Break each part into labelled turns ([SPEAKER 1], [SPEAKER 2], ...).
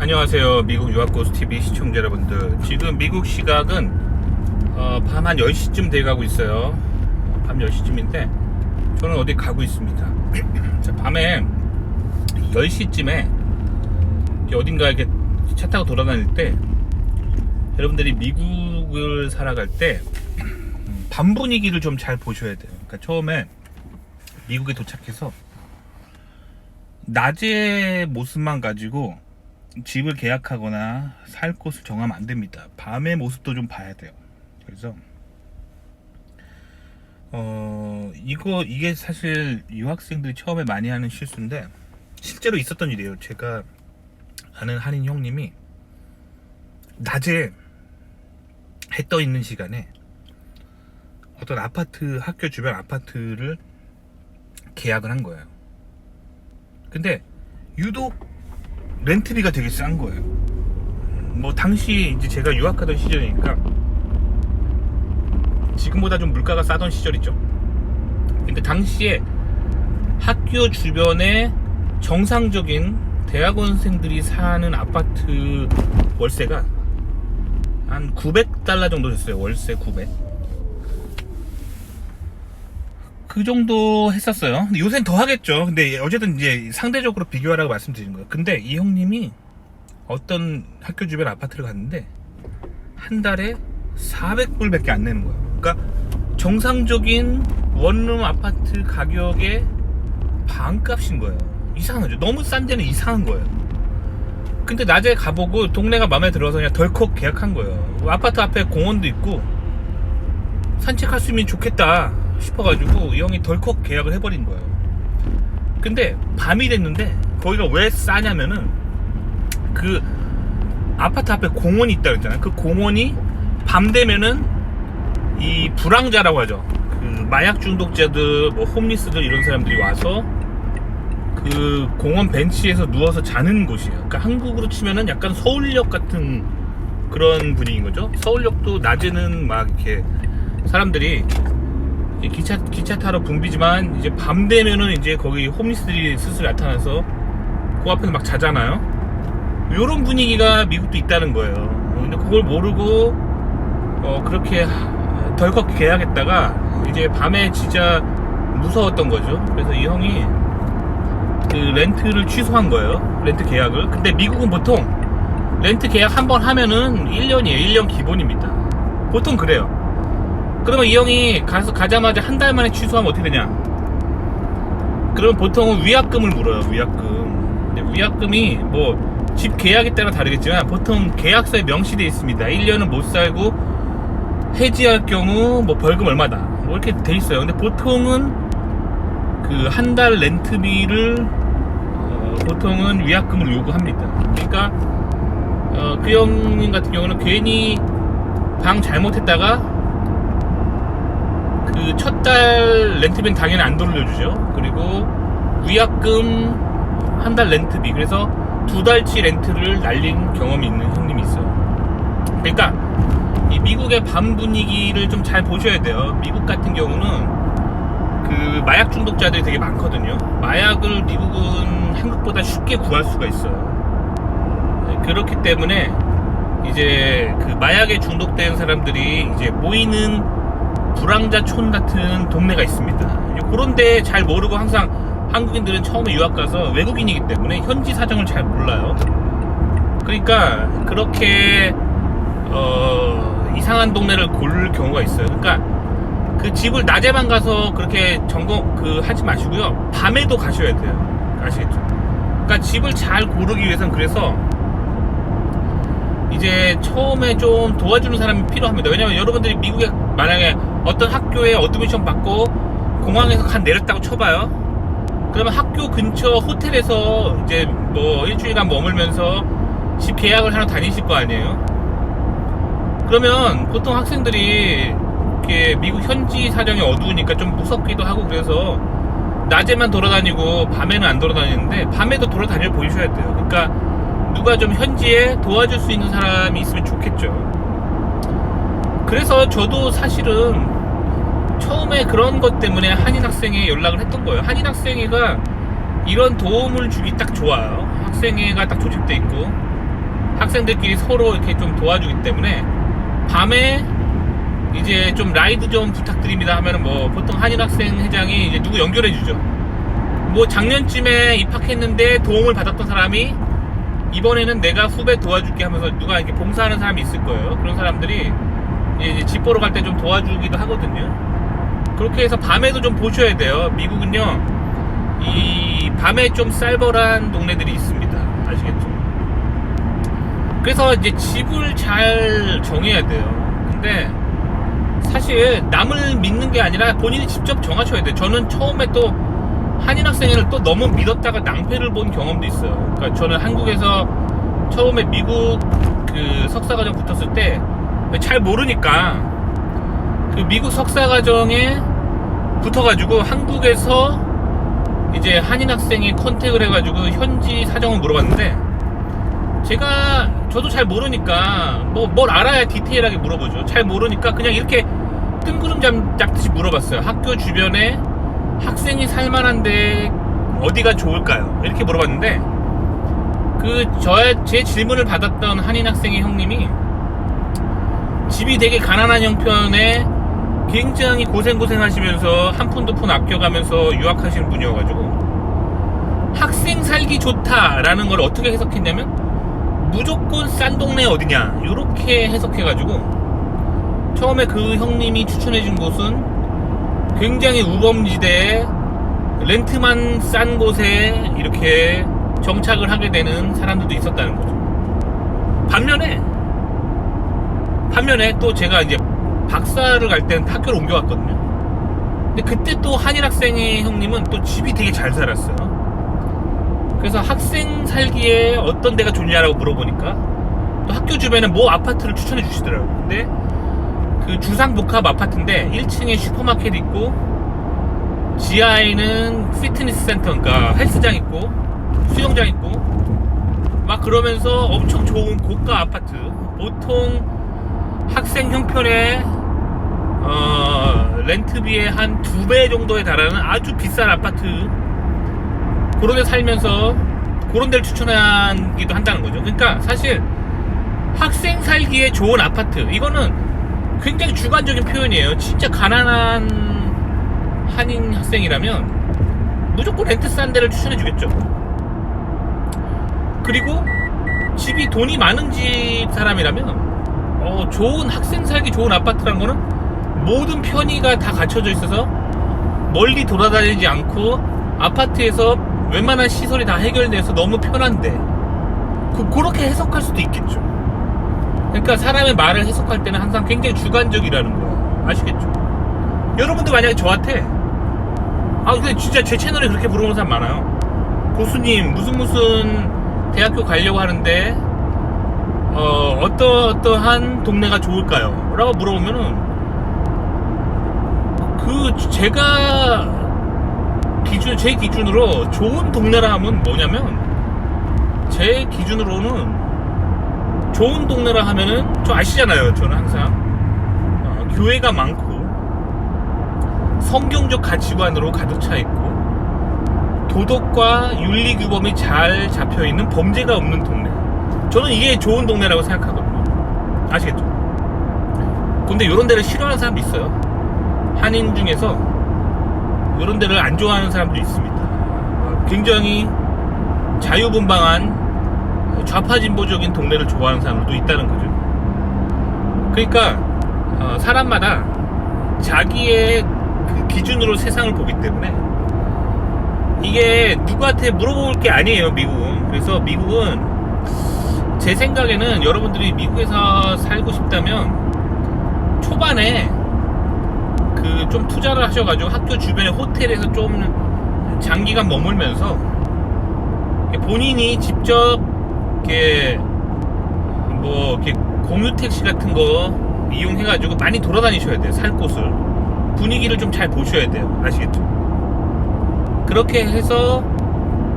[SPEAKER 1] 안녕하세요. 미국 유학고수TV 시청자 여러분들. 지금 미국 시각은 밤 한 10시쯤 돼가고 있어요. 밤 10시쯤인데 저는 어디 가고 있습니다. 자, 밤에 10시쯤에 어딘가 이렇게 차 타고 돌아다닐 때 여러분들이 미국을 살아갈 때 밤 분위기를 좀 잘 보셔야 돼요. 그러니까 처음에 미국에 도착해서 낮의 모습만 가지고 집을 계약하거나 살 곳을 정하면 안 됩니다. 밤의 모습도 좀 봐야 돼요. 그래서 이게 사실 유학생들이 처음에 많이 하는 실수인데 실제로 있었던 일이에요. 제가 아는 한인 형님이 낮에 해 떠 있는 시간에 어떤 아파트, 학교 주변 아파트를 계약을 한 거예요. 근데 유독 렌트비가 되게 싼 거예요. 뭐 당시 이제 제가 유학하던 시절이니까 지금보다 좀 물가가 싸던 시절이죠. 근데 당시에 학교 주변에 정상적인 대학원생들이 사는 아파트 월세가 한 $900 정도 됐어요. 월세 900. 그 정도 했었어요. 근데 요새는 더 하겠죠. 근데 어쨌든 이제 상대적으로 비교하라고 말씀드린 거예요. 근데 이 형님이 어떤 학교 주변 아파트를 갔는데 한 달에 $400밖에 안 내는 거예요. 그러니까 정상적인 원룸 아파트 가격의 반값인 거예요. 이상하죠. 너무 싼 데는 이상한 거예요. 근데 낮에 가보고 동네가 마음에 들어서 그냥 덜컥 계약한 거예요. 아파트 앞에 공원도 있고 산책할 수 있으면 좋겠다 싶어가지고 이 형이 덜컥 계약을 해버린 거예요. 근데 밤이 됐는데 거기가 왜 싸냐면은 그 아파트 앞에 공원이 있다 그랬잖아요. 그 공원이 밤 되면은 이 불황자라고 하죠. 그 마약 중독자들, 뭐 홈리스들 이런 사람들이 와서 그 공원 벤치에서 누워서 자는 곳이에요. 그러니까 한국으로 치면은 약간 서울역 같은 그런 분위기인 거죠. 서울역도 낮에는 막 이렇게 사람들이 기차 타러 붐비지만 이제 밤 되면은 이제 거기 홈리스들이 슬슬 나타나서 그 앞에서 막 자잖아요. 요런 분위기가 미국도 있다는 거예요. 근데 그걸 모르고 그렇게 덜컥 계약했다가 이제 밤에 진짜 무서웠던 거죠. 그래서 이 형이 그 렌트를 취소한 거예요. 렌트 계약을. 근데 미국은 보통 렌트 계약 한번 하면은 1년이에요. 1년 기본입니다. 보통 그래요. 그러면 이 형이 가자마자 한 달 만에 취소하면 어떻게 되냐? 그러면 보통은 위약금을 물어요. 위약금. 근데 위약금이 뭐 집 계약에 따라 다르겠지만 보통 계약서에 명시되어 있습니다. 1년은 못 살고 해지할 경우 뭐 벌금 얼마다 뭐 이렇게 돼 있어요. 근데 보통은 그 한 달 렌트비를 보통은 위약금으로 요구합니다. 그러니까 그 형님 같은 경우는 괜히 방 잘못했다가 그 첫 달 렌트비는 당연히 안 돌려주죠. 그리고 위약금 한 달 렌트비, 그래서 2달치 렌트를 날린 경험이 있는 형님이 있어요. 그러니까 이 미국의 밤 분위기를 좀 잘 보셔야 돼요. 미국 같은 경우는 그 마약 중독자들이 되게 많거든요. 마약을 미국은 한국보다 쉽게 구할 수가 있어요. 그렇기 때문에 이제 그 마약에 중독된 사람들이 이제 모이는 불황자촌 같은 동네가 있습니다. 그런데 잘 모르고 항상 한국인들은 처음에 유학 가서 외국인이기 때문에 현지 사정을 잘 몰라요. 그러니까 그렇게 이상한 동네를 고를 경우가 있어요. 그러니까 그 집을 낮에만 가서 그렇게 점검 하지 마시고요. 밤에도 가셔야 돼요. 아시겠죠? 그러니까 집을 잘 고르기 위해서는 그래서 이제 처음에 좀 도와주는 사람이 필요합니다. 왜냐면 여러분들이 미국에 만약에 어떤 학교에 어드미션 받고 공항에서 내렸다고 쳐봐요. 그러면 학교 근처 호텔에서 이제 뭐 일주일간 머물면서 집 계약을 하러 다니실 거 아니에요. 그러면 보통 학생들이 이렇게 미국 현지 사정이 어두우니까 좀 무섭기도 하고 그래서 낮에만 돌아다니고 밤에는 안 돌아다니는데 밤에도 돌아다녀 보이셔야 돼요. 그러니까 누가 좀 현지에 도와줄 수 있는 사람이 있으면 좋겠죠. 그래서 저도 사실은 처음에 그런 것 때문에 한인 학생회에 연락을 했던 거예요. 한인 학생회가 이런 도움을 주기 딱 좋아요. 학생회가 딱 조직돼 있고 학생들끼리 서로 이렇게 좀 도와주기 때문에 밤에 이제 좀 라이드 좀 부탁드립니다 하면은 뭐 보통 한인학생회장이 이제 누구 연결해 주죠. 뭐 작년쯤에 입학했는데 도움을 받았던 사람이 이번에는 내가 후배 도와줄게 하면서 누가 이렇게 봉사하는 사람이 있을 거예요. 그런 사람들이 이제 집 보러 갈 때 좀 도와주기도 하거든요. 그렇게 해서 밤에도 좀 보셔야 돼요. 미국은요, 이 밤에 좀 쌀벌한 동네들이 있습니다. 아시겠죠? 그래서 이제 집을 잘 정해야 돼요. 근데 사실 남을 믿는 게 아니라 본인이 직접 정하셔야 돼요. 저는 처음에 또 한인학생회를 또 너무 믿었다가 낭패를 본 경험도 있어요. 그러니까 저는 한국에서 처음에 미국 그 석사과정 붙었을 때 잘 모르니까 그 미국 석사과정에 붙어가지고 한국에서 이제 한인학생이 컨택을 해가지고 현지 사정을 물어봤는데, 저도 잘 모르니까 뭘 알아야 디테일하게 물어보죠. 잘 모르니까 그냥 이렇게 뜬구름 잡듯이 물어봤어요. 학교 주변에 학생이 살만한데 어디가 좋을까요? 이렇게 물어봤는데, 제 질문을 받았던 한인 학생의 형님이 집이 되게 가난한 형편에 굉장히 고생하시면서 한 푼 두 푼 아껴가면서 유학하시는 분이어가지고 학생 살기 좋다라는 걸 어떻게 해석했냐면 무조건 싼 동네 어디냐 이렇게 해석해가지고 처음에 그 형님이 추천해준 곳은 굉장히 우범지대에 렌트만 싼 곳에 이렇게 정착을 하게 되는 사람들도 있었다는 거죠. 반면에 또 제가 이제 박사를 갈 때는 학교를 옮겨갔거든요. 근데 그때 또 한인 학생의 형님은 또 집이 되게 잘 살았어요. 그래서 학생 살기에 어떤 데가 좋냐라고 물어보니까 또 학교 주변에 뭐 아파트를 추천해 주시더라고요. 근데 그 주상복합 아파트인데 1층에 슈퍼마켓 있고 지하에는 피트니스 센터, 그러니까 헬스장 있고 수영장 있고 막 그러면서 엄청 좋은 고가 아파트, 보통 학생 형편의 렌트비의 한 2배 정도에 달하는 아주 비싼 아파트, 그런 데 살면서 그런 데를 추천하기도 한다는 거죠. 그러니까 사실 학생 살기에 좋은 아파트, 이거는 굉장히 주관적인 표현이에요. 진짜 가난한 한인 학생이라면 무조건 렌트 싼 데를 추천해 주겠죠. 그리고 집이 돈이 많은 집 사람이라면 좋은 학생 살기 좋은 아파트라는 거는 모든 편의가 다 갖춰져 있어서 멀리 돌아다니지 않고 아파트에서 웬만한 시설이 다 해결돼서 너무 편한데, 그렇게 해석할 수도 있겠죠. 그러니까 사람의 말을 해석할 때는 항상 굉장히 주관적이라는 거예요. 아시겠죠? 여러분도 만약에 저한테 근데 진짜 제 채널에 그렇게 물어보는 사람 많아요. 고수님 무슨 대학교 가려고 하는데 어떠한 동네가 좋을까요? 라고 물어보면은 제 기준으로 좋은 동네라 하면 뭐냐면, 제 기준으로는 좋은 동네라 하면은 저 아시잖아요. 저는 항상 교회가 많고 성경적 가치관으로 가득 차 있고 도덕과 윤리규범이 잘 잡혀있는 범죄가 없는 동네, 저는 이게 좋은 동네라고 생각하거든요. 아시겠죠? 근데 이런 데를 싫어하는 사람도 있어요. 한인 중에서 이런 데를 안 좋아하는 사람도 있습니다. 굉장히 자유분방한 좌파진보적인 동네를 좋아하는 사람들도 있다는 거죠. 그러니까 사람마다 자기의 그 기준으로 세상을 보기 때문에 이게 누구한테 물어볼 게 아니에요, 미국은. 그래서 미국은 제 생각에는 여러분들이 미국에서 살고 싶다면 초반에 좀 투자를 하셔가지고 학교 주변의 호텔에서 좀 장기간 머물면서 본인이 직접 이렇게 공유 택시 같은 거 이용해가지고 많이 돌아다니셔야 돼요. 살 곳을, 분위기를 좀 잘 보셔야 돼요. 아시겠죠? 그렇게 해서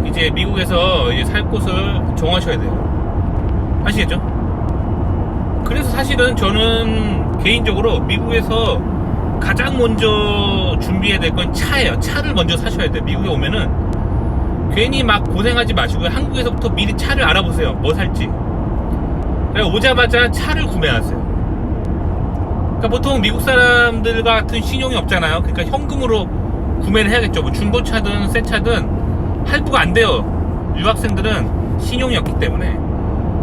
[SPEAKER 1] 이제 미국에서 이제 살 곳을 정하셔야 돼요. 아시겠죠? 그래서 사실은 저는 개인적으로 미국에서 가장 먼저 준비해야 될 건 차예요. 차를 먼저 사셔야 돼요. 미국에 오면은 괜히 막 고생하지 마시고요. 한국에서부터 미리 차를 알아보세요. 뭐 살지. 그래서 오자마자 차를 구매하세요. 그러니까 보통 미국 사람들 같은 신용이 없잖아요. 그러니까 현금으로 구매를 해야겠죠. 뭐 중고차든 새 차든 할부가 안 돼요. 유학생들은 신용이 없기 때문에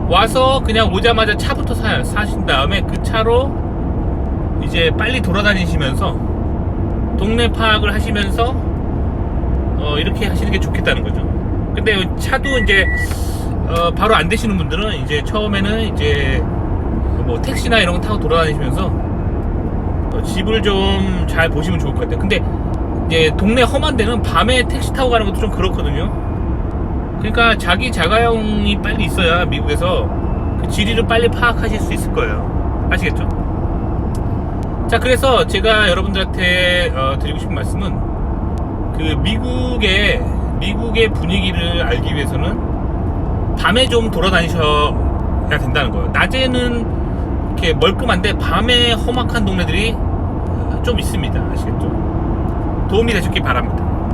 [SPEAKER 1] 와서 그냥 오자마자 차부터 사신 다음에 그 차로 이제 빨리 돌아다니시면서 동네 파악을 하시면서 이렇게 하시는 게 좋겠다는 거죠. 근데 차도 이제 바로 안 되시는 분들은 이제 처음에는 이제 뭐 택시나 이런 거 타고 돌아다니시면서 집을 좀 잘 보시면 좋을 것 같아요. 근데 이제 동네 험한 데는 밤에 택시 타고 가는 것도 좀 그렇거든요. 그러니까 자기 자가용이 빨리 있어야 미국에서 그 지리를 빨리 파악하실 수 있을 거예요. 아시겠죠? 자, 그래서 제가 여러분들한테 드리고 싶은 말씀은 그 미국의 분위기를 알기 위해서는 밤에 좀 돌아다니셔야 된다는 거예요. 낮에는 이렇게 멀끔한데 밤에 험악한 동네들이 좀 있습니다. 아시겠죠? 도움이 되셨기 바랍니다.